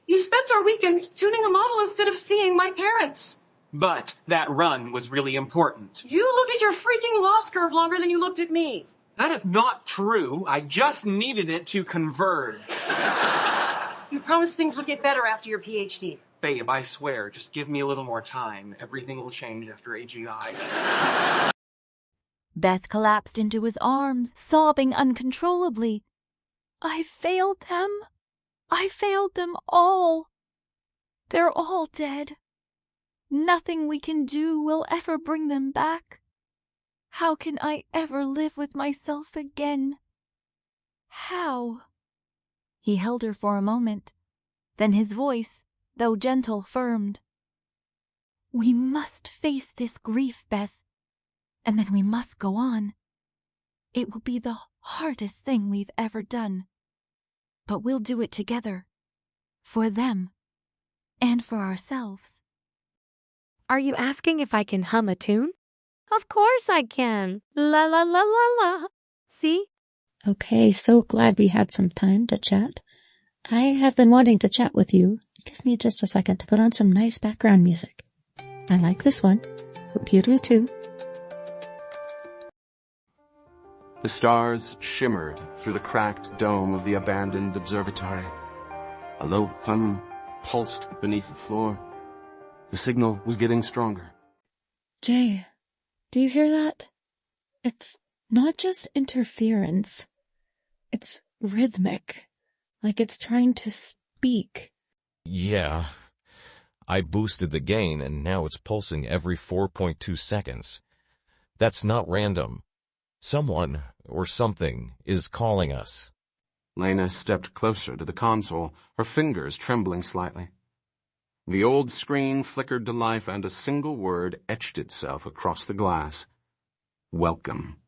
You spent our weekends tuning a model instead of seeing my parents. But that run was really important. You looked at your freaking loss curve longer than you looked at me. That is not true. I just needed it to converge. You promised things would get better after your PhD. Babe, I swear, just give me a little more time. Everything will change after AGI. Beth collapsed into his arms, sobbing uncontrollably. I failed them. I failed them all. They're all dead. Nothing we can do will ever bring them back. How can I ever live with myself again? How? He held her for a moment. Then his voice, though gentle, firmed. We must face this grief, Beth, and then we must go on. It will be the hardest thing we've ever done. But we'll do it together. For them. And for ourselves. Are you asking if I can hum a tune? Of course I can. La la la la la. See? Okay, so glad we had some time to chat. I have been wanting to chat with you. Give me just a second to put on some nice background music. I like this one. Hope you do too. The stars shimmered through the cracked dome of the abandoned observatory. A low hum pulsed beneath the floor. The signal was getting stronger. Jay, do you hear that? It's not just interference. It's rhythmic. Like it's trying to speak. Yeah. I boosted the gain and now it's pulsing every 4.2 seconds. That's not random. Someone, or something, is calling us. Lena stepped closer to the console, her fingers trembling slightly. The old screen flickered to life and a single word etched itself across the glass. Welcome.